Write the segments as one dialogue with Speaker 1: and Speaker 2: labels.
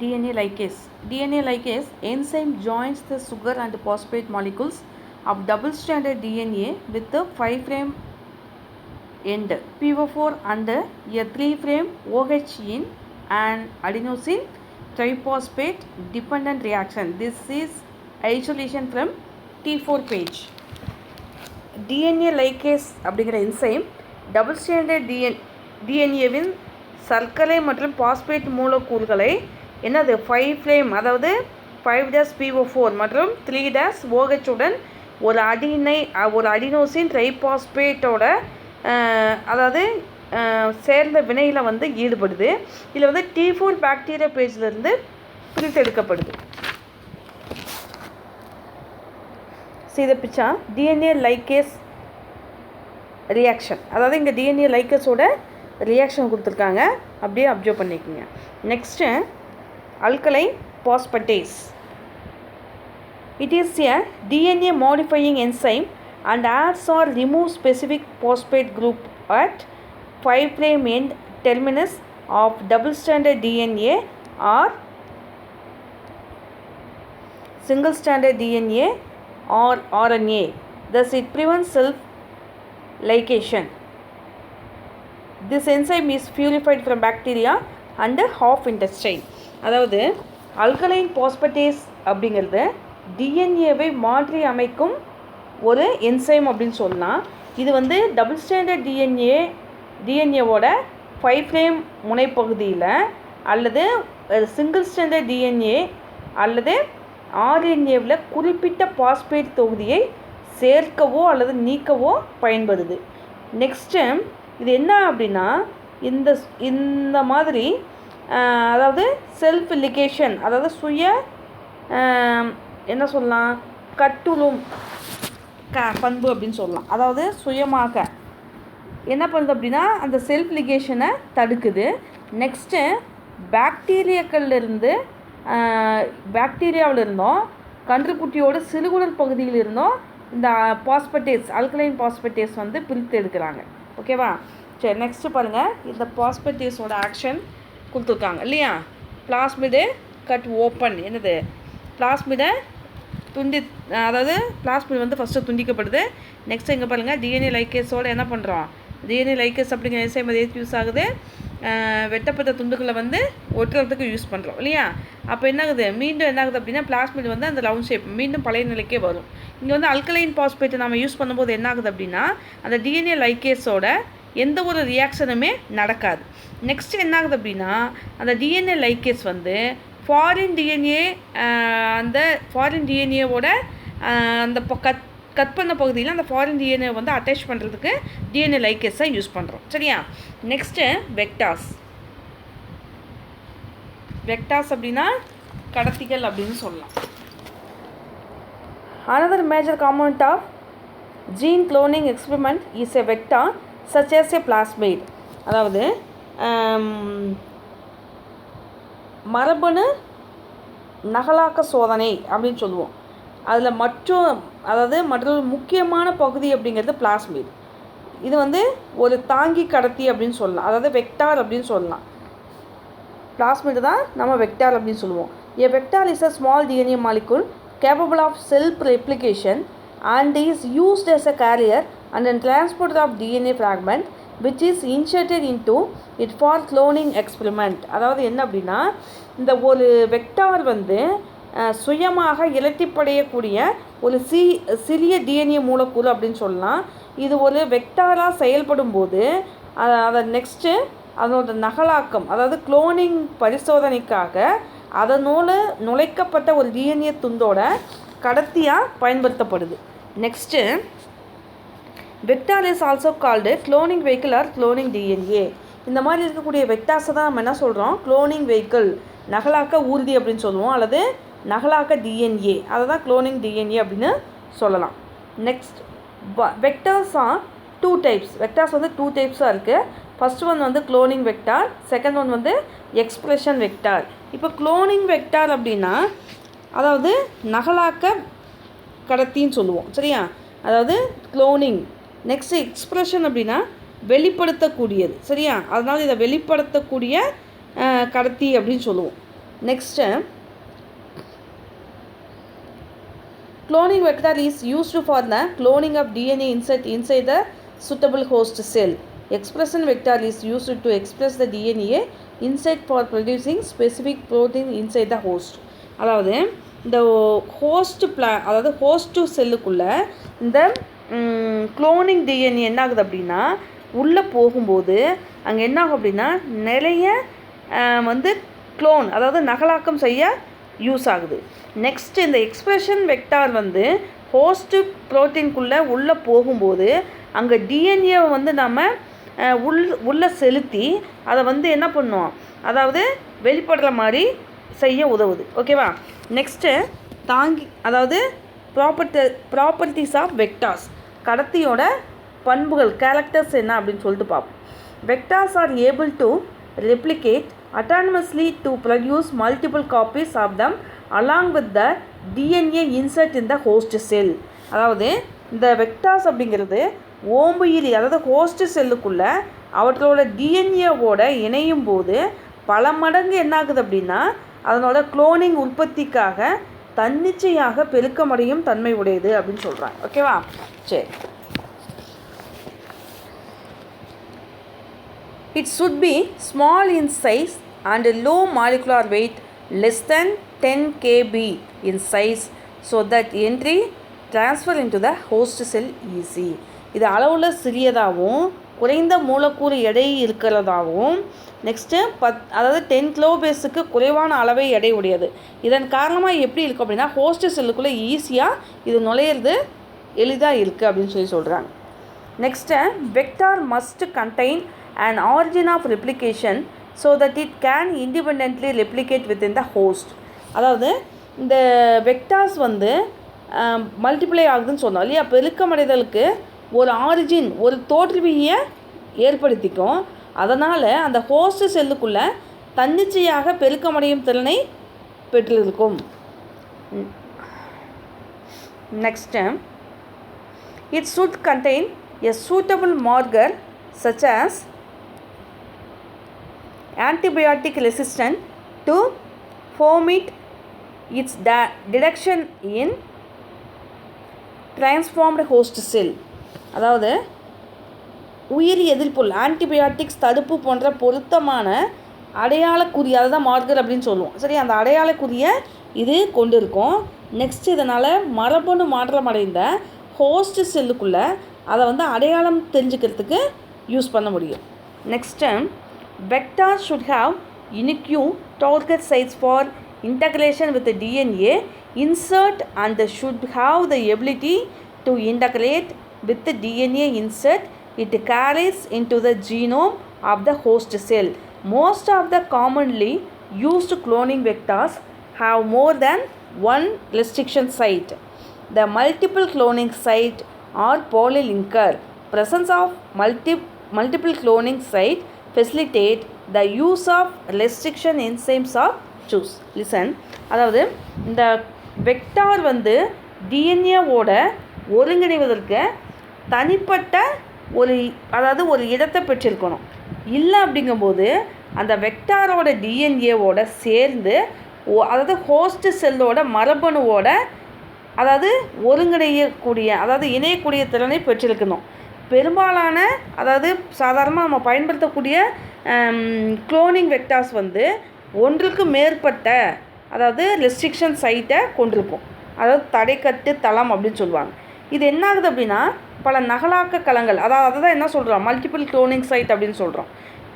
Speaker 1: DNA ligase. DNA ligase enzyme joins the sugar and phosphate molecules of double-stranded DNA with a 5' end PO4 and a 3' OH in an adenosine triphosphate dependent reaction. This is isolation from T4 page. DNA ligase அப்படிங்கிற enzyme double standard டிஎன்ஏவின் சர்க்கரை மற்றும் phosphate மூலக்கூறுகளை என்னது 5' அதாவது 5'PO4 மற்றும் 3' உடன் ஒரு adenosine ட்ரைபாஸ்பேட்டோட அதாவது சேர்ந்த வினையில் வந்து ஈடுபடுது. இதில் வந்து T4 பாக்டீரியா பேஜிலிருந்து பிரித்தெடுக்கப்படுது. See the picture, DNA ligase reaction. அதாவது இங்கே DNA லைகேஸோட ரியாக்ஷன் கொடுத்துருக்காங்க, அப்படியே அப்சர்வ் பண்ணிக்கோங்க. Next alkaline phosphatase. It is a DNA modifying enzyme and adds or removes specific phosphate group at 5' end terminus of double stranded DNA or single stranded DNA or RNA. Thus it prevents self ligation. This enzyme is purified from bacteria and half intestine. அதாவது alkaline phosphatase அப்படிங்கிறது டிஎன்ஏவை மாற்றி அமைக்கும் ஒரு enzyme அப்படின்னு சொல்லலாம். இது வந்து double standard டிஎன்ஏவோட 5' முனைப்பகுதியில் அல்லது சிங்கிள் ஸ்டாண்டர்ட் டிஎன்ஏ அல்லது ஆர்என்ஏவில் குறிப்பிட்ட பாஸ்பேட் தொகுதியை சேர்க்கவோ அல்லது நீக்கவோ பயன்படுது. நெக்ஸ்ட்டு இது என்ன அப்படின்னா இந்த மாதிரி அதாவது செல்ஃப் லிகேஷன், அதாவது என்ன சொல்லலாம், கட்டுளும் பண்பு அப்படின்னு சொல்லலாம். அதாவது சுயமாக என்ன பண்ணுது அப்படின்னா அந்த செல்ஃப் லிகேஷனை தடுக்குது. நெக்ஸ்ட்டு பாக்டீரியாவிலிருந்தோம் கன்றுக்குட்டியோட சிறுகுடல் பகுதியில் இருந்தோம் இந்த பாஸ்பேட்டேஸ் அல்கலைன் பாஸ்பேட்டேஸ் வந்து பிரித்து எடுக்கிறாங்க. ஓகேவா? சரி, நெக்ஸ்ட்டு பாருங்கள். இந்த பாஸ்பேட்டேஸோட ஆக்ஷன் கொடுத்துருக்காங்க இல்லையா? பிளாஸ்மிடு கட் ஓப்பன், என்னது பிளாஸ்மிடை அதாவது பிளாஸ்மிட் வந்து ஃபஸ்ட்டு துண்டிக்கப்படுது. நெக்ஸ்ட் இங்கே பாருங்கள், டிஎன்ஏ லைகேஸோடு என்ன பண்ணுறோம், டிஎன்ஏ லைகேஸ் அப்படிங்கிற என்சைம் எதுக்கு யூஸ் ஆகுது, வெட்டப்பட்ட துண்டுகளை வந்து ஒட்டுறதுக்கு யூஸ் பண்ணுறோம் இல்லையா? அப்போ என்ன ஆகுது, மீண்டும் என்ன ஆகுது அப்படின்னா பிளாஸ்மிட் வந்து அந்த ரவுண்ட் ஷேப் மீண்டும் பழைய நிலைக்கே வரும். இங்கே வந்து அல்கலைன் பாஸ்பேட்டை நம்ம யூஸ் பண்ணும்போது என்ன ஆகுது அப்படின்னா அந்த டிஎன்ஏ லைகேஸோட எந்த ஒரு ரியாக்ஷனுமே நடக்காது. நெக்ஸ்ட்டு என்ன ஆகுது அப்படின்னா அந்த டிஎன்ஏ லைகேஸ் வந்து ஃபாரின் டிஎன்ஏவோட அந்த கட் பண்ண பகுதியில் அந்த ஃபாரின் டிஎன்ஏ வந்து அட்டாச் பண்ணுறதுக்கு டிஎன்ஏ லைகேஸை யூஸ் பண்ணுறோம். சரியா? நெக்ஸ்ட்டு வெக்டார்ஸ் அப்படின்னா கடத்திகள் அப்படின்னு சொல்லலாம். Another major component of gene cloning experiment is a vector such as a plasmid. அதாவது மரபணு நகலாக்க சோதனை அப்படின்னு சொல்லுவோம். அதில் மற்றொரு முக்கியமான பகுதி அப்படிங்கிறது பிளாஸ்மிட். இது வந்து ஒரு தாங்கி கடத்தி அப்படின்னு சொல்லலாம், அதாவது வெக்டார் அப்படின்னு சொல்லலாம். பிளாஸ்மிட் தான் நம்ம வெக்டார் அப்படின்னு சொல்லுவோம். A vector is a small DNA molecule capable of self-replication and is used as a carrier and a transporter of DNA fragment which is inserted into it for cloning experiment. அதாவது என்ன அப்படின்னா இந்த ஒரு vector வந்து சுயமாக இலட்டிப்படையக்கூடிய ஒரு சிறிய DNA மூலக்கூறு அப்படின்னு சொல்லலாம். இது ஒரு வெக்டாராக செயல்படும் போது அதை நெக்ஸ்ட்டு அதனோட நகலாக்கம், அதாவது குளோனிங் பரிசோதனைக்காக அதனோடு நுழைக்கப்பட்ட ஒரு டிஎன்ஏ துண்டோட கடத்தியாக பயன்படுத்தப்படுது. Next vector is also called cloning vehicle or cloning DNA. இந்த மாதிரி இருக்கக்கூடிய வெக்டார்ஸை தான் நம்ம என்ன சொல்கிறோம், குளோனிங் வெஹிக்கிள், நகலாக்க ஊர்தி அப்படின்னு சொல்லுவோம், அல்லது நகலாக்க டிஎன்ஏ, அதை தான் குளோனிங் டிஎன்ஏ அப்படின்னு சொல்லலாம். Next vectors R 2 types. Vectors வந்து 2 typesஸாக இருக்குது. ஃபஸ்ட் ஒன் வந்து குளோனிங் வெக்டார், செகண்ட் ஒன் வந்து எக்ஸ்பிரஷன் வெக்டார். இப்போ குளோனிங் வெக்டார் அப்படின்னா அதாவது நகலாக்க கடத்தின்னு சொல்லுவோம். சரியா? அதாவது குளோனிங். நெக்ஸ்ட்டு எக்ஸ்பிரஷன் அப்படின்னா வெளிப்படுத்தக்கூடியது. சரியா? அதனால் இதை வெளிப்படுத்தக்கூடிய கடத்தி அப்படின்னு சொல்லுவோம். Next cloning vector is used for the cloning of DNA inside the suitable host cell. Expression vector is used to express the DNA inside for producing specific protein inside the host. அதாவது இந்த host செல்லுக்குள்ளே இந்த cloning DNA என்ன ஆகுது அப்படின்னா உள்ளே போகும்போது அங்கே என்ன ஆகும் அப்படின்னா நிறைய க்ளோன் அதாவது நகலாக்கம் செய்ய யூஸ் ஆகுது. நெக்ஸ்ட் இந்த எக்ஸ்பிரஷன் வெக்டார் ஹோஸ்ட்டு ப்ரோட்டீன்குள்ளே உள்ளே போகும்போது அங்கே டிஎன்ஏவை நம்ம உள்ளே செலுத்தி அதை என்ன பண்ணும், அதாவது வெளிப்படுற மாதிரி செய்ய உதவுது. ஓகேவா? நெக்ஸ்ட்டு அதாவது ப்ராப்பர்ட்டிஸ் ஆஃப் வெக்டார்ஸ், கடத்தியோட பண்புகள், கேரக்டர்ஸ் என்ன அப்படின்னு சொல்லிட்டு பார்ப்போம். Vectors are able to replicate autonomously to produce multiple copies of them along with the DNA insert in the host cell. அதாவது இந்த வெக்டார்ஸ் அப்படிங்கிறது ஓம்புயிரி அதாவது ஹோஸ்ட் செல்லுக்குள்ளே அவற்றோட டிஎன்ஏவோட இணையும் போது பல மடங்கு என்னாகுது அப்படின்னா அதனோட குளோனிங் உற்பத்திக்காக தன்னிச்சையாக பெருக்கமடையும் தன்மை உடையது அப்படின்னு சொல்கிறாங்க. ஓகேவா? சரி. It should be small in size and low molecular weight, less than 10 kb in size, so that entry transfer into the host cell easy. இது அளவில் சிறியதாகவும் குறைந்த மூலக்கூறு எடை இருக்கிறதாகவும் நெக்ஸ்ட்டு அதாவது 10 கிலோபேஸுக்கு குறைவான அளவை எடை உடையது. இதன் காரணமாக எப்படி இருக்குது அப்படின்னா ஹோஸ்ட் செல்லுக்குள்ளே ஈஸியாக இது நுழையிறது எளிதாக இருக்குது அப்படின்னு சொல்கிறாங்க. Next vector must contain an origin of replication so that it can independently replicate within the host. அதாவது இந்த வெக்டார்ஸ் மல்டிப்ளை ஆகுதுன்னு சொன்னோம் இல்லையா, பெருக்கமடைதலுக்கு ஒரு ஆரிஜின் ஒரு தோற்றுவியை ஏற்படுத்திக்கும். அதனால் அந்த ஹோஸ்ட் செல்லுக்குள்ளே தன்னிச்சையாக பெருக்கமடையும் திறனை பெற்றிருக்கும். Next it should contain a suitable marker such as antibiotic resistant to permit its detection in transformed host cell. அதாவது உயிரி எதிர்ப்பொருள் ஆன்டிபயோட்டிக்ஸ் தடுப்பு போன்ற பொருத்தமான அடையாளக்குறிய அதுதான் மார்க்கர் அப்படின்னு சொல்லுவோம். சரி, அந்த அடையாளக்குறிய இது கொண்டு இருக்கும். நெக்ஸ்ட் இதனால் மரபணு மாற்றம் அடைந்த ஹோஸ்ட் செல்லுக்குள்ளே அதை அடையாளம் தெரிஞ்சுக்கிறதுக்கு யூஸ் பண்ண முடியும். Next vectors should have unique target sites for integration with the DNA insert and should have the ability to integrate with the DNA insert it carries into the genome of the host cell. Most of the commonly used cloning vectors have more than one restriction site. The multiple cloning site or polylinker presence of multiple cloning site facilitate the use of restriction enzymes of choose. Listen, அதாவது இந்த vector டிஎன்ஏவோட ஒருங்கிணைவதற்கு தனிப்பட்ட ஒரு இடத்தை பெற்றிருக்கணும். இல்லை அப்படிங்கும்போது அந்த வெக்டாரோட டிஎன்ஏவோட சேர்ந்து அதாவது ஹோஸ்ட் செல்லோட மரபணுவோட இணையக்கூடிய திறனை பெற்றிருக்கணும். பெரும்பாலான சாதாரணமாக நம்ம பயன்படுத்தக்கூடிய குளோனிங் வெக்டார்ஸ் ஒன்றுக்கு மேற்பட்ட ரெஸ்ட்ரிக்ஷன் சைட்டை கொண்டிருக்கும். தடைக்கட்டு தளம் அப்படின்னு சொல்லுவாங்க. இது என்ன ஆகுது அப்படின்னா பல நகலாக்க களங்கள் அதுதான் என்ன சொல்கிறோம், மல்டிபிள் குளோனிங் சைட் அப்படின்னு சொல்கிறோம்.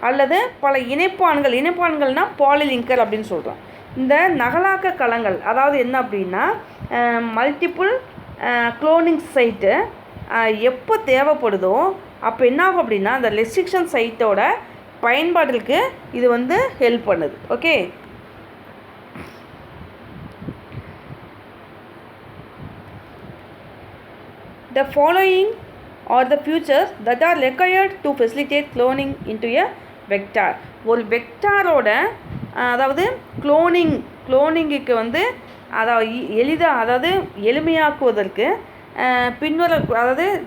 Speaker 1: அல்லது பல இணைப்பான்கள்னால் பாலிலிங்கர் அப்படின்னு சொல்கிறோம். இந்த நகலாக்க களங்கள் என்ன அப்படின்னா மல்டிபிள் குளோனிங் சைட்டு எப்போ தேவைப்படுதோ அப்போ என்ன ஆகும் அப்படின்னா அந்த ரெஸ்ட்ரிக்ஷன் சைட்டோட பயன்பாடுகளுக்கு இது ஹெல்ப் பண்ணுது. Okay, the following are the features that are required to facilitate cloning into a vector. ஒரு வெக்டாரோட குளோனிங்குக்கு எளிமையாக்குவதற்கு பின்வர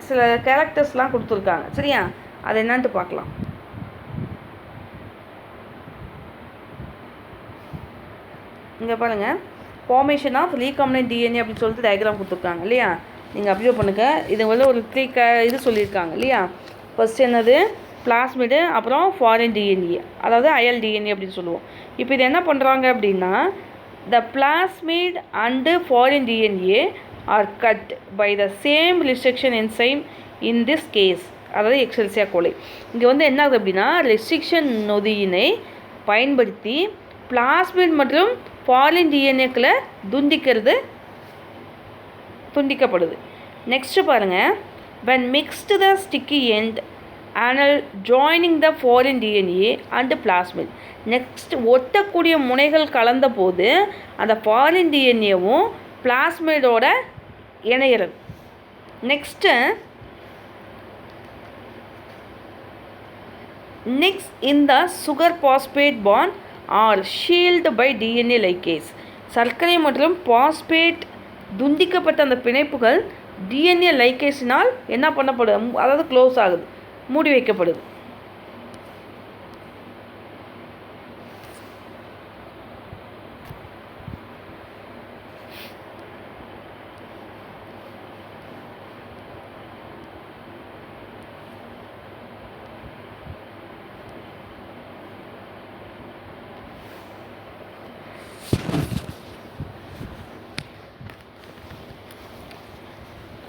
Speaker 1: சில கேரக்டர்ஸ்லாம் கொடுத்துருக்காங்க. சரியா, அது என்னன்ட்டு பார்க்கலாம். இங்கே பாருங்கள், ஃபார்மேஷன் ஆஃப் ரீகாம்பினன்ட் டிஎன்ஏ அப்படின்னு சொல்லிட்டு டயக்ராம் கொடுத்துருக்காங்க இல்லையா. நீங்கள் அப்சர்வ் பண்ணுங்கள். இது வந்து ஒரு இது சொல்லியிருக்காங்க இல்லையா. ஃபஸ்ட் என்னது பிளாஸ்மிடு, அப்புறம் ஃபாரின் டிஎன்ஏ, அதாவது அயல் டிஎன்ஏ அப்படின்னு சொல்லுவோம். இப்போ இது என்ன பண்ணுறாங்க அப்படின்னா, the plasmid and foreign DNA are cut by the same restriction enzyme in this case, அதாவது எக்ஸெல்சியா கோலை. இங்கே வந்து என்ன ஆகுது அப்படின்னா, ரெஸ்ட்ரிக்ஷன் நொதியினை பயன்படுத்தி பிளாஸ்மிட் மற்றும் ஃபாரின் டிஎன்ஏக்களை துண்டிக்கப்படுது. நெக்ஸ்ட்டு பாருங்கள், when mixed the sticky end anal joining the foreign DNA and plasmid. Next ஒட்டக்கூடிய முனைகள் கலந்த போது அந்த ஃபாரின் டிஎன்ஏவும் பிளாஸ்மிடோட இணையிறது. Next in the sugar phosphate bond are shielded by DNA ligase. சர்க்கரை மற்றும் பாஸ்பேட் துண்டிக்கப்பட்ட அந்த பிணைப்புகள் டிஎன்ஏ லைகேஸினால் என்ன பண்ணப்படும், அதாவது க்ளோஸ் ஆகுது, மூடி வைக்கப்படுது.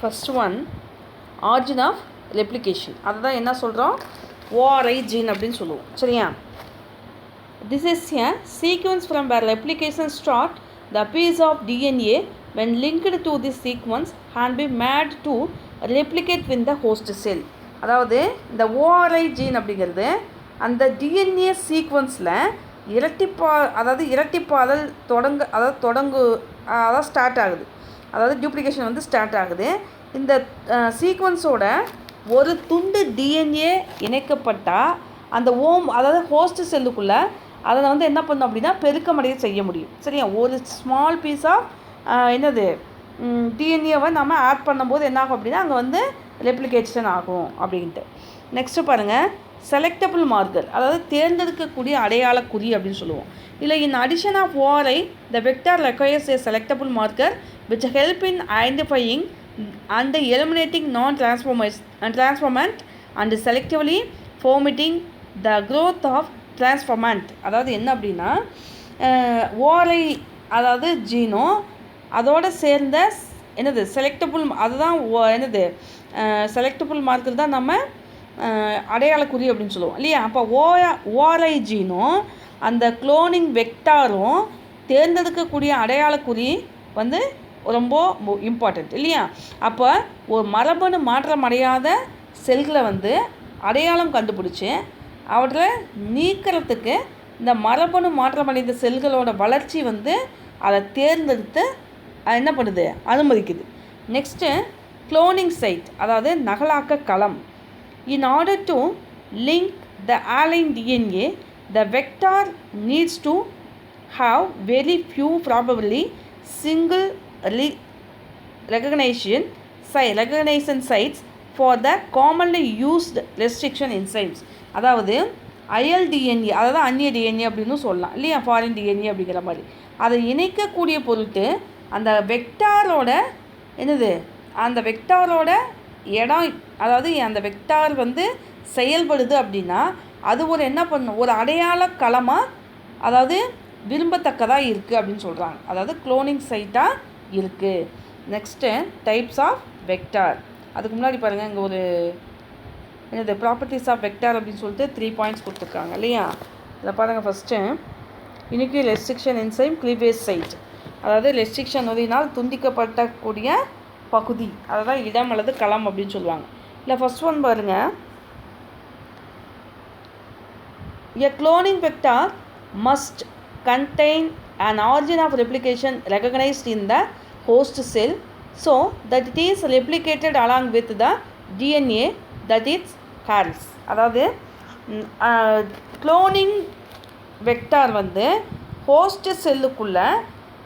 Speaker 1: First one origin of replication. அதுதான் என்ன சொல்கிறோம், ஓஆர்ஐ ஜீன் அப்படின்னு சொல்லுவோம் சரியா. This is a sequence from where replication start. The piece of DNA when linked to this sequence can be made to replicate with the host cell. அதாவது இந்த ORI gene அப்படிங்கிறது அந்த டிஎன்ஏ சீக்வன்ஸில் இரட்டிப்பாதல் அதாவது start ஆகுது, அதாவது டியூப்ளிகேஷன் வந்து start ஆகுது. இந்த சீக்வன்ஸோட ஒரு துண்டு டிஎன்ஏ இணைக்கப்பட்டால் அந்த அதாவது ஹோஸ்ட் செல்லுக்குள்ளே அதை வந்து என்ன பண்ணோம் அப்படின்னா பெருக்கமடைய செய்ய முடியும் சரியா. ஒரு ஸ்மால் பீஸ் ஆஃப் டிஎன்ஏவை நம்ம ஆட் பண்ணும்போது என்ன ஆகும் அப்படின்னா அங்கே வந்து ரெப்ளிகேஷன் ஆகும் அப்படின்ட்டு. நெக்ஸ்ட்டு பாருங்கள், செலக்டபிள் மார்க்கர், அதாவது தேர்ந்தெடுக்கக்கூடிய அடையாள குறி அப்படின்னு சொல்லுவோம். இல்லை in addition of ORI the vector requires a selectable marker which help in identifying and eliminating non-transformant and selectively formatting the growth of transformant. அதாவது என்ன அப்படின்னா ஓஆர்ஐ அதாவது ஜீனோ அதோடு சேர்ந்த செலக்டபுள், அதுதான் செலக்டபுள் மார்க்கர் தான் நம்ம அடையாள குறி அப்படின்னு சொல்லுவோம் இல்லையா. அப்போ ஓஆர்ஐ ஜீனும் அந்த குளோனிங் வெக்டாரும் தேர்ந்தெடுக்கக்கூடிய அடையாள குறி வந்து ரொம்ப இம்பார்ட்டண்ட் இல்லையா. அப்போ ஒரு மரபணு மாற்றம் அடையாத செல்களை வந்து அடையாளம் கண்டுபிடிச்சி அவற்றை நீக்கிறதுக்கு இந்த மரபணு மாற்றமடைந்த செல்களோட வளர்ச்சி வந்து அதை தேர்ந்தெடுத்து என்ன பண்ணுது, அனுமதிக்குது. நெக்ஸ்ட்டு குளோனிங் சைட், அதாவது நகலாக்க களம். In order to link the alien DNA the vector needs to have very few probably single recognition sites for the commonly used restriction enzymes. அதாவது அயல் டிஎன்ஏ, அதாவது அந்நிய டிஎன்ஏ அப்படின்னு சொல்லலாம் இல்லையா, ஃபாரின் டிஎன்ஏ அப்படிங்கிற மாதிரி. அதை இணைக்கக்கூடிய பொருட்டு அந்த வெக்டாரோட அந்த வெக்டாரோட இடம், அதாவது அந்த வெக்டார் வந்து செயல்படுது அப்படின்னா அது ஒரு என்ன பண்ணும், ஒரு அடையாள களமாக, அதாவது விரும்பத்தக்கதாக இருக்குது அப்படின்னு சொல்கிறாங்க. அதாவது குளோனிங் சைட்டாக இருக்குது. Next types of vector. அதுக்கு முன்னாடி பாருங்கள், இங்கே ஒரு ப்ராப்பர்ட்டிஸ் ஆஃப் வெக்டார் அப்படின்னு சொல்லிட்டு 3 பாயிண்ட்ஸ் கொடுத்துருக்காங்க இல்லையா. இதில் பாருங்கள், first unique restriction enzyme cleavage site, அதாவது ரெஸ்ட்ரிக்ஷன் நொதியினால் துண்டிக்கப்படக்கூடிய பகுதி, அதுதான் இடம் அல்லது களம் அப்படின்னு சொல்லுவாங்க. இல்லை ஃபஸ்ட் ஒன் பாருங்கள், எ cloning vector must contain an origin of replication recognized in the host cell so that it is replicated along with the DNA that it carries. அதாவது குளோனிங் வெக்டார் வந்து ஹோஸ்ட் செல்லுக்குள்ளே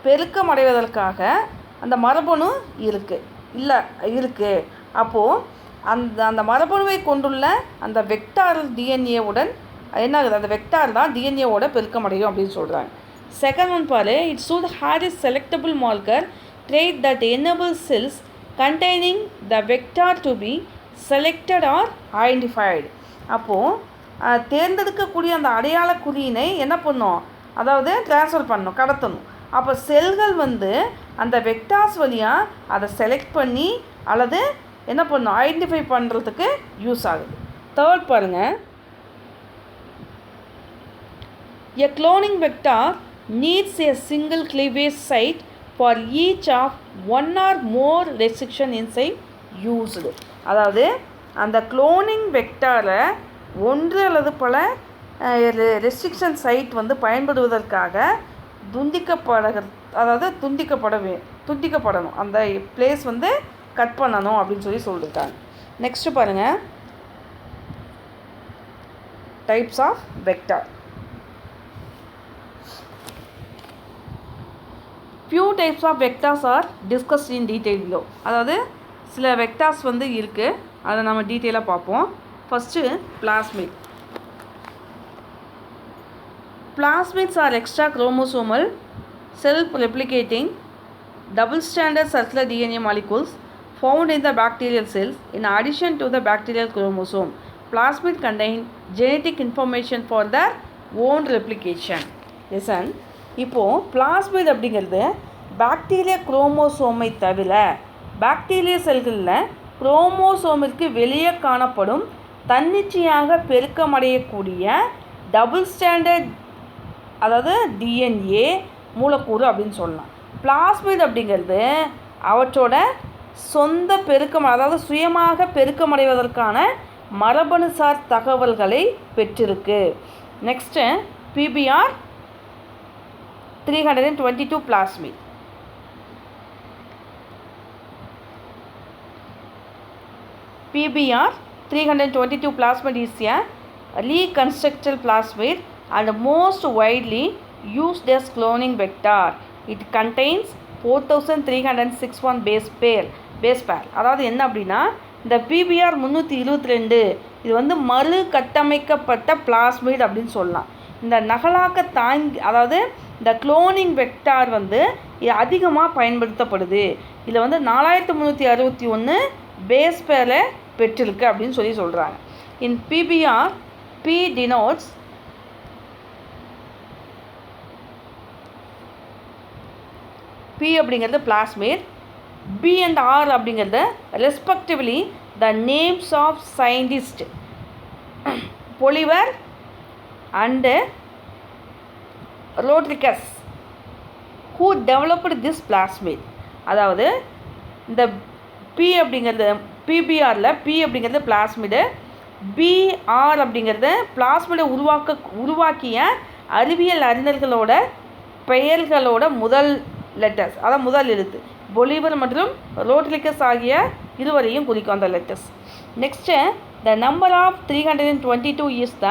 Speaker 1: பெருக்கம் அடைவதற்காக அந்த மரபணு இருக்குது. அப்போது அந்த மரபணுவை கொண்டுள்ள அந்த வெக்டார் டிஎன்ஏவுடன் என்ன ஆகுது, அந்த வெக்டார் தான் டிஎன்ஏவோட பெருக்கம் அடையும் அப்படின்னு சொல்கிறாங்க. Second one பாரு, it should have a selectable marker trait that enables cells containing the vector to be selected or identified. அப்போது தேர்ந்தெடுக்கக்கூடிய அந்த அடையாள குறியினை என்ன பண்ணும், அதாவது ட்ரான்ஸ்ஃபர் பண்ணணும், கடத்தணும். அப்போ செல்கள் வந்து அந்த வெக்டார்ஸ் வழியாக அதை செலக்ட் பண்ணி அல்லது என்ன பண்ணும், ஐடென்டிஃபை பண்ணுறதுக்கு யூஸ் ஆகுது. தேர்ட் பாருங்கள், a cloning vector needs a single cleavage site for each of one or more restriction enzyme used. அதாவது அந்த குளோனிங் வெக்டாரை ஒன்று அல்லது பல ரெஸ்ட்ரிக்ஷன் சைட் வந்து பயன்படுவதற்காக துண்டிக்கப்படணும், அந்த பிளேஸ் வந்து கட் பண்ணணும் அப்படின்னு சொல்லியிருக்காங்க. நெக்ஸ்ட்டு பாருங்கள், types of vector. Few types of vectors are discussed in detail below. அதாவது சில வெக்டார்ஸ் வந்து இருக்குது, அதை நம்ம டீட்டெயிலாக பார்ப்போம். First plasmid. Plasmids are extra chromosomal, self-replicating, double-stranded circular DNA molecules found in the bacterial cells in addition to the bacterial chromosome. Plasmids contain genetic information for their own replication. Listen, இப்போது plasmid அப்படிங்கிறது bacteria குரோமோசோமை தவிர bacteria செல்களில் குரோமோசோமிற்கு வெளியே காணப்படும் தன்னிச்சையாக பெருக்கமடையக்கூடிய double standard, அதாவது DNA மூலக்கூறு அப்படின்னு சொல்லலாம். பிளாஸ்மிட் அப்படிங்கிறது அவற்றோட சொந்த பெருக்கம், அதாவது சுயமாக பெருக்கமடைவதற்கான மரபணுசார் தகவல்களை பெற்றிருக்கு. Next PPR 322 plasmid. PBR 322 plasmid is a reconstructed plasmid and most widely used as cloning vector. It contains 4361 base pair. அதாவது என்ன அப்படின்னா, இந்த PBR 322 இது வந்து மறு கட்டமைக்கப்பட்ட பிளாஸ்மிட் அப்படின்னு சொல்லலாம். இந்த நகலாக்க அதாவது இந்த குளோனிங் வெக்டார் வந்து அதிகமாக பயன்படுத்தப்படுது. இதில் வந்து 4361 பேஸ் பேரை பெற்றிருக்கு அப்படின்னு சொல்கிறாங்க. In pBR, P denotes P அப்படிங்கிறது பிளாஸ்மிட், பி அண்ட் ஆர் அப்படிங்கிறது respectively the names of scientist Bolivar and Rodriguez who developed this plasmid. அதாவது இந்த பி அப்படிங்கிறது பிபிஆரில் பி அப்படிங்கிறது பிளாஸ்மிடு, பிஆர் அப்படிங்கிறது பிளாஸ்மிடை உருவாக்கிய அறிவியல் அறிஞர்களோட பெயர்களோட முதல் லெட்டர்ஸ், அதாவது முதல் எழுத்து. பொலிவர் மற்றும் ரோட்ரிகஸ் ஆகிய இருவரையும் குறிக்கும் அந்த letters. Next the number of 322 is the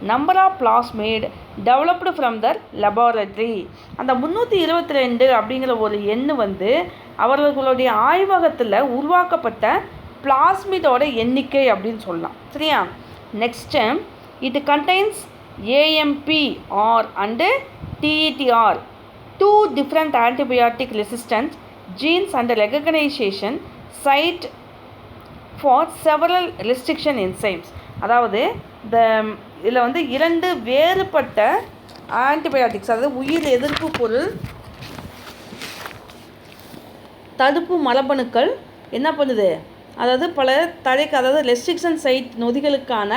Speaker 1: number of plasmid developed from their laboratory. அந்த 322 அப்படிங்கிற ஒரு எண்ணு வந்து அவர்களுடைய ஆய்வகத்தில் உருவாக்கப்பட்ட பிளாஸ்மிடோட எண்ணிக்கை அப்படின்னு சொல்லலாம். சரியா? Next it contains AMPR and TETR, 2 different antibiotic resistance genes and recognition site for several restriction enzymes. அதாவது இந்த இதில் வந்து 2 வேறுபட்ட ஆன்டிபயோட்டிக்ஸ், அதாவது உயிர் எதிர்ப்பு பொருள் தடுப்பு மரபணுக்கள் என்ன பண்ணுது, அதாவது பல தடைக்கு, அதாவது ரெஸ்ட்ரிக்ஷன் சைட் நொதிகளுக்கான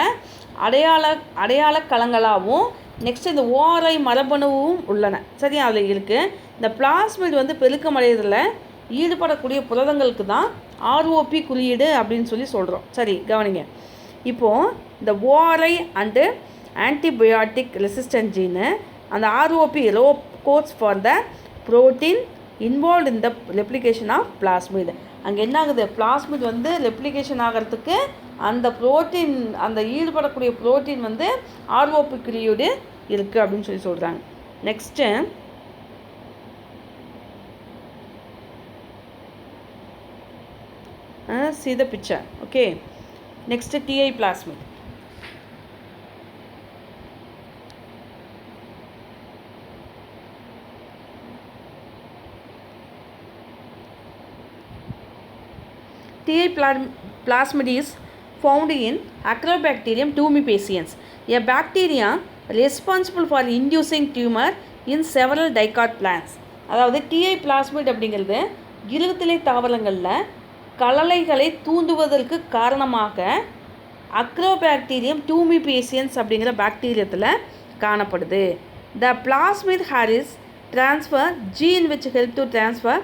Speaker 1: அடையாள களங்களாகவும் நெக்ஸ்ட் இந்த ஓஆர்ஐ மரபணுவும் உள்ளன. சரியா? அதில் இருக்குது. இந்த பிளாஸ்மிட் வந்து பெருக்கமடையதில் ஈடுபடக்கூடிய புரதங்களுக்கு தான் ROP குறியீடு அப்படின்னு சொல்கிறோம். சரி, கவனிங்க. இப்போது இந்த ORI and antibiotic resistant gene, அந்த ROP rop codes for the protein involve in the replication of plasmid. அங்கே என்ன ஆகுது, பிளாஸ்மிட் வந்து ரெப்ளிகேஷன் ஆகிறதுக்கு அந்த ப்ரோட்டீன், அந்த ஈடுபடக்கூடிய ப்ரோட்டீன் வந்து ROP குறியீடு இருக்குது அப்படின்னு சொல்கிறாங்க. Next see the picture. Okay, next TI plasmid. TI plasmid is found in Acrobacterium tumefaciens, a bacteria responsible for inducing tumor in several dicot plants. அதாவது TI plasmid அப்படிங்கிறது இருகத்திலை தாவரங்களில் கலலைகளை தூண்டுவதற்கு காரணமாக அக்ரோபாக்டீரியம் டூமிபேசியன்ஸ் அப்படிங்கிற பாக்டீரியத்தில் காணப்படுது. The plasmid carries transfer gene which help to transfer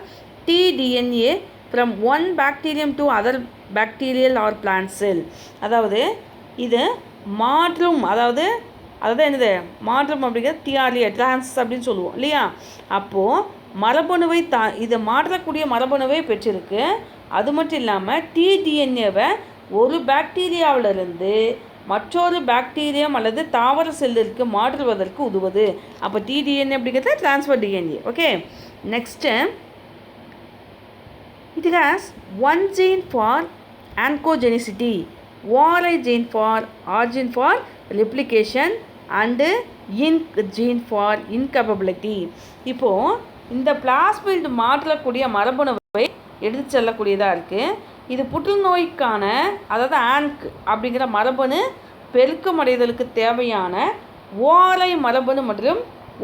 Speaker 1: tDNA from one bacterium to other bacterial or plant cell. அதாவது இது மாற்றும், அதாவது என்னது மாற்றம் அப்படிங்கிறது டிஆர்ஏ டிரான்ஸ் அப்படின்னு சொல்லுவோம் இல்லையா. அப்போது மரபணுவை இது மாற்றக்கூடிய மரபணுவை பெற்றிருக்கு. அது மட்டும் இல்லாமல் tDNAவை ஒரு பாக்டீரியாவிலிருந்து மற்றொரு பாக்டீரியம் அல்லது தாவர செல்லிற்கு மாற்றுவதற்கு உதவுது. அப்போ tDNA அப்படிங்கிறது transfer DNA. Okay, next it has one gene for oncogenicity, ORI gene for origin for replication and INC gene for incapability. இப்போது இந்த பிளாஸ்மிட் மாற்றக்கூடிய மரபணுவை எடுத்து செல்லக்கூடியதாக இருக்குது. இது புற்றுநோய்க்கான, அதாவது ஆன்க் அப்படிங்கிற மரபணு பெருக்கமடைதலுக்கு தேவையான ஓரை மரபணு மற்றும்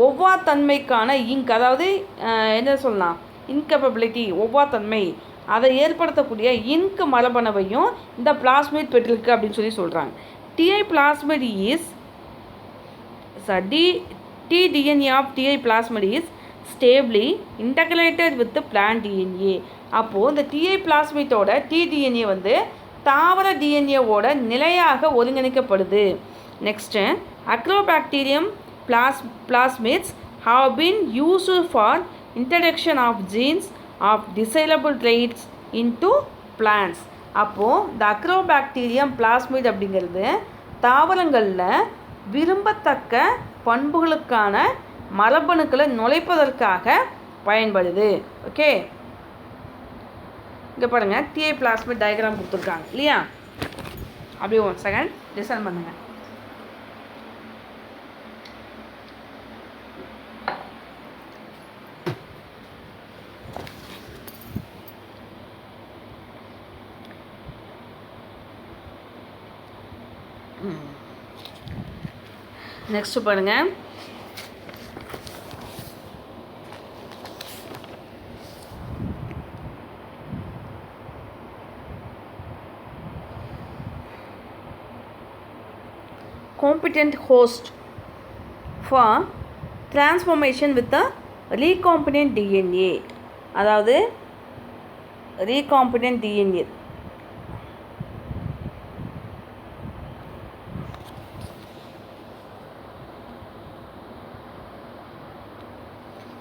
Speaker 1: ஒவ்வாத்தன்மைக்கான இங்க், அதாவது என்ன சொல்லலாம், இன்கேப்பபிலிட்டி ஒவ்வாத்தன்மை, அதை ஏற்படுத்தக்கூடிய இன்க் மரபணுவையும் இந்த பிளாஸ்மிட் பெற்றிருக்கு அப்படின்னு சொல்கிறாங்க. TI plasmid is tDNA of TI plasmid is stably integrated with the plant DNA. அப்போது இந்த TI பிளாஸ்மிட்டோட tDNA வந்து தாவர டிஎன்ஏவோட நிலையாக ஒருங்கிணைக்கப்படுது. Next agrobacterium plasmids have been used for introduction of genes of desirable traits into plants. அப்போது இந்த Agrobacterium plasmid அப்படிங்கிறது தாவரங்களில் விரும்பத்தக்க பண்புகளுக்கான மரபணுக்களை நுழைப்பதற்காக பயன்படுது. ஓகே, இங்கே பாருங்கள் TI plasmid டயக்ராம் கொடுத்துருக்காங்க இல்லையா. அப்படியே 1 செகண்ட் லிசன் பண்ணுங்கள். நெக்ஸ்ட் பாருங்கள், competent host for transformation with the recombinant DNA. அதாவது recombinant DNA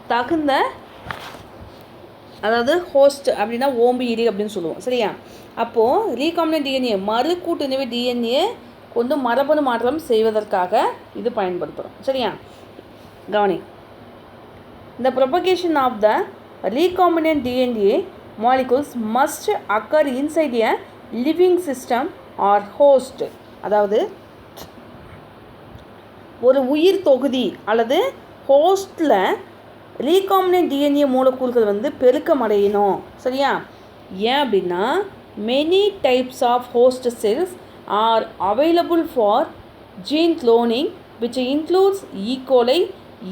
Speaker 1: தகுந்த, அதாவது ஹோஸ்ட் அப்படின்னா ஓம்பியிரி அப்படின்னு சொல்லுவோம் சரியா. அப்போது ரீகாம்பினன்ட் டிஎன்ஏ மறு கூட்டுணர்வு டிஎன்ஏ கொண்டு மரபணு மாற்றம் செய்வதற்காக இது பயன்படுத்துகிறோம் சரியா. கவனி, the propagation of the recombinant DNA molecules must occur inside a living system or host. அதாவது ஒரு உயிர் தொகுதி அல்லது ஹோஸ்டில் ரீகாம்பினன்ட் டிஎன்ஏ மூலக்கூறுகள் வந்து பெருக்கமடையணும் சரியா. ஏன் அப்படின்னா many types of host cells are available for gene cloning which includes E. coli,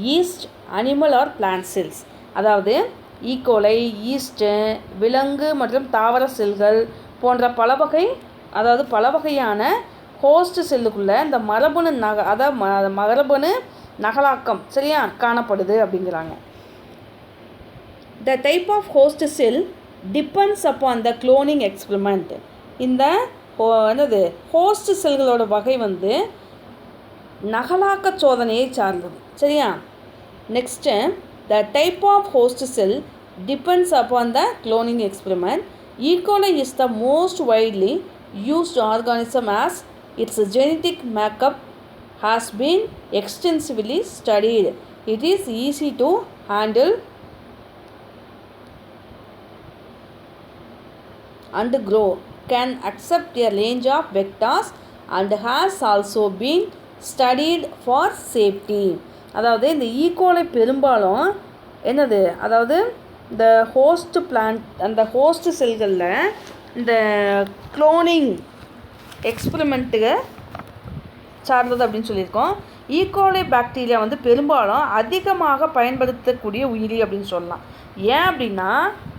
Speaker 1: yeast, animal or plant cells. அதாவது E. coli, yeast, விலங்கு மற்றும் தாவர செல்கள் போன்ற பல வகையான ஹோஸ்ட் செல்லுக்குள்ளே இந்த மரபணு மரபணு நகலாக்கம் சரியா காணப்படுது அப்படிங்கிறாங்க. The type of host cell depends upon the cloning experiment. இந்த ஹோஸ்ட் செல்களோட வகை வந்து நகலாக்க சோதனையை சார்ந்தது சரியா. Next the type of host cell depends upon the cloning experiment. E. coli is the most widely used organism as its genetic makeup has been extensively studied. It is easy to handle and grow, can accept a range of vectors and has also been studied for safety. அதாவது இந்த E coli பெரும்பாலும் அதாவது இந்த host plant அந்த host செல்களில் இந்த cloning எக்ஸ்பெரிமெண்ட்டுக்கு சார்ந்தது அப்படின்னு சொல்லியிருக்கோம். ஈகோலை பாக்டீரியா வந்து பெரும்பாலும் அதிகமாக பயன்படுத்தக்கூடிய உயிரி அப்படின்னு சொல்லலாம். ஏன் அப்படின்னா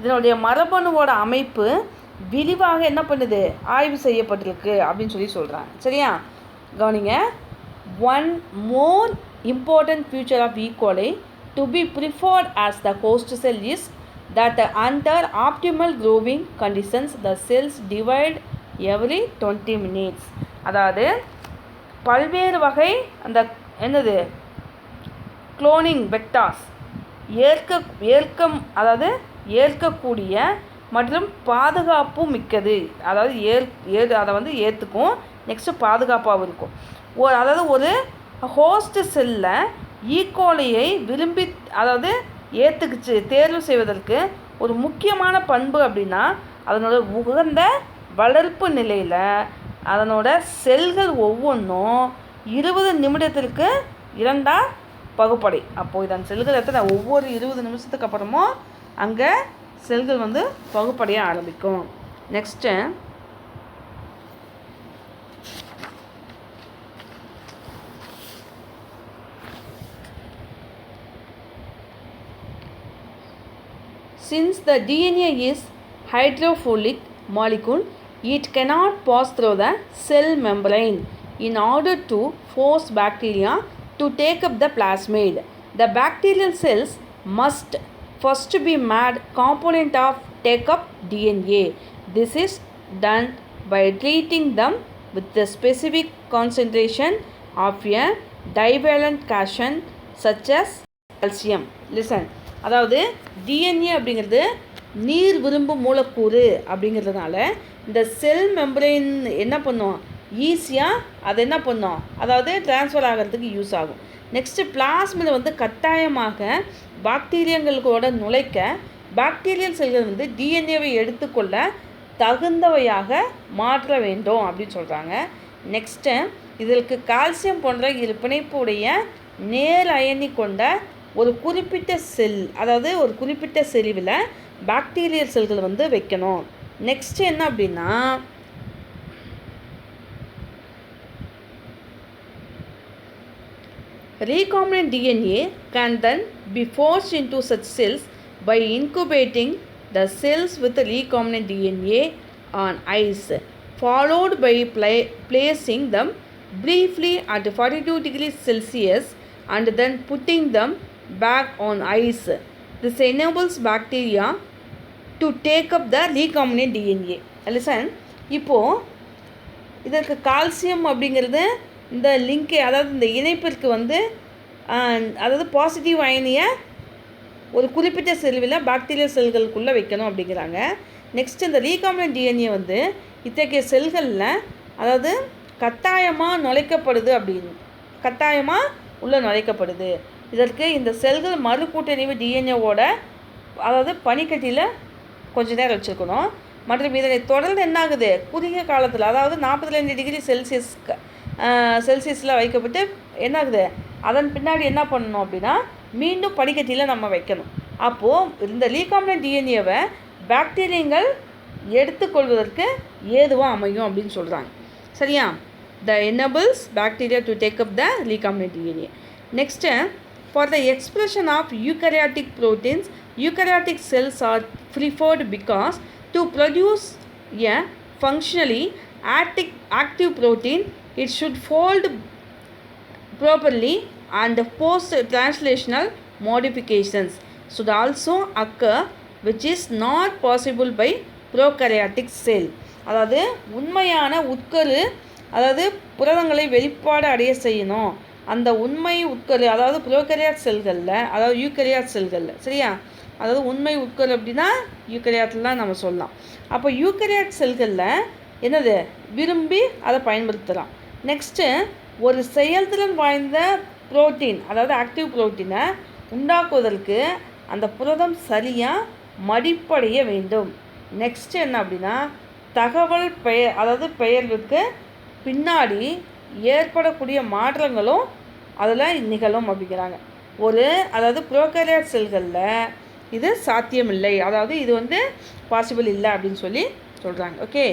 Speaker 1: இதனுடைய மரபணுவோட அமைப்பு விரிவாக என்ன பண்ணுது, ஆய்வு செய்யப்பட்டிருக்கு அப்படின்னு சொல்கிறாங்க. சரியா, கவனிங்க. One more important feature of E. coli to be preferred as the host cell is that under optimal growing conditions the cells divide every 20 minutes. அதாவது பல்வேறு வகை அந்த என்னது குளோனிங் வெக்டார்ஸ் ஏற்கக்கூடிய மற்றும் பாதுகாப்பும் மிக்கது. அதாவது அதை வந்து ஏற்றுக்கும், நெக்ஸ்ட்டு பாதுகாப்பாகவும் இருக்கும். அதாவது ஒரு ஹோஸ்ட் செல்லில் ஈகோலையை விரும்பி ஏற்றுக்குச்சு தேர்வு செய்வதற்கு ஒரு முக்கியமான பண்பு அப்படின்னா அதனோட உகந்த வளர்ப்பு நிலையில் அதனோட செல்கள் ஒவ்வொன்றும் 20 நிமிடத்திற்கு 2 பகுப்படை. அப்போது இதன் செல்கள் எத்தனை, ஒவ்வொரு 20 நிமிஷத்துக்கு அப்புறமும் அங்கே செல்கள் வந்து பகுப்படைய ஆரம்பிக்கும். Next since the DNA is hydrophilic molecule, it cannot pass through the cell membrane in order to force bacteria to take up the plasmid. The bacterial cells must first be made component of take up DNA. This is done by treating them with the specific concentration of a divalent cation such as calcium. Listen. அதாவது DNA அப்படிங்கிறது நீர் விரும்பும் மூலக்கூறு அப்படிங்கிறதுனால இந்த செல் membrane என்ன பண்ணும், ஈஸியாக அதை என்ன பண்ணும், அதாவது டிரான்ஸ்ஃபர் ஆகிறதுக்கு யூஸ் ஆகும். நெக்ஸ்ட்டு பிளாஸ்மில் வந்து கட்டாயமாக பாக்டீரியங்களோட நுழைக்க பாக்டீரியல் செல்கள் வந்து டிஎன்ஏவை எடுத்துக்கொள்ள தகுந்தவையாக மாற்ற வேண்டும் அப்படின்னு சொல்கிறாங்க. நெக்ஸ்ட்டு இதற்கு கால்சியம் போன்ற இரு பிணைப்பு உடைய நேர் அயனி கொண்ட ஒரு குறிப்பிட்ட செல், அதாவது ஒரு குறிப்பிட்ட செறிவில் பாக்டீரியல் செல்கள் வந்து வைக்கணும். நெக்ஸ்ட் என்ன அப்படின்னா recombinant DNA can then be forced into such cells by incubating the cells with recombinant DNA on ice, followed by placing them briefly at 42 degrees Celsius and then putting them back on ice. This enables bacteria to take up the recombinant DNA. Listen, இப்போது இதற்கு calcium அப்படிங்கிறது இந்த link, அதாவது இந்த இணைப்பிற்கு வந்து அதாவது positive அயனியை ஒரு குறிப்பிட்ட செல்வில் பாக்டீரியல் செல்களுக்குள்ளே வைக்கணும் அப்படிங்கிறாங்க. நெக்ஸ்ட் இந்த ரீகாம்பினன்ட் டிஎன்ஏ வந்து இத்தகைய செல்களில் அதாவது கட்டாயமாக நுழைக்கப்படுது. இதற்கு இந்த செல்கள் மறுகூட்டறிவு டிஎன்ஏவோட அதாவது பனிக்கட்டியில் கொஞ்ச நேரம் வச்சுருக்கணும். மற்றும் இதனை தொடர்ந்து என்னாகுது, குறுகிய காலத்தில் அதாவது 42 டிகிரி செல்சியஸில் வைக்கப்பட்டு என்னாகுது, அதன் பின்னாடி என்ன பண்ணணும் அப்படின்னா மீண்டும் பனிக்கட்டியில் நம்ம வைக்கணும். அப்போது இந்த ரீகாம்பினன்ட் டிஎன்ஏவை பாக்டீரியங்கள் எடுத்துக்கொள்வதற்கு ஏதுவாக அமையும் அப்படின்னு சொல்கிறாங்க. சரியா, the enables bacteria to take up the recombinant DNA. Next, for the expression of eukaryotic proteins, eukaryotic cells are preferred because to produce a functionally active protein, it should fold properly and post-translational modifications should also occur, which is not possible by prokaryotic cell. அதாவது உண்மையான உட்கரு அதாவது புரதங்களை வெளிப்பாடு அடைய செய்யணும். அந்த உண்மை உட்கரு அதாவது ப்ரோகரியாட் செல்களில் அதாவது யூகரியாட் செல்களில், சரியா, அதாவது உண்மை உட்கரு அப்படின்னா யூகரியாட்லாம் நம்ம சொல்லலாம். அப்போ யூகரியாட் செல்களில் என்னது விரும்பி அதை பயன்படுத்தலாம். நெக்ஸ்ட்டு ஒரு செயல்திறன் வாய்ந்த புரோட்டீன் அதாவது ஆக்டிவ் புரோட்டீனை உண்டாக்குவதற்கு அந்த புரதம் சரியாக மடிப்படைய வேண்டும். நெக்ஸ்ட்டு என்ன அப்படின்னா தகவல் அதாவது பெயர்வுக்கு பின்னாடி ஏற்படக்கூடிய மாற்றங்களும் அதில் நிகழும் அப்படிங்கிறாங்க. அதாவது ப்ரோகாரியாட் செல்களில் இது சாத்தியமில்லை, அதாவது இது வந்து பாசிபிள் இல்லை அப்படின்னு சொல்கிறாங்க. ஓகே.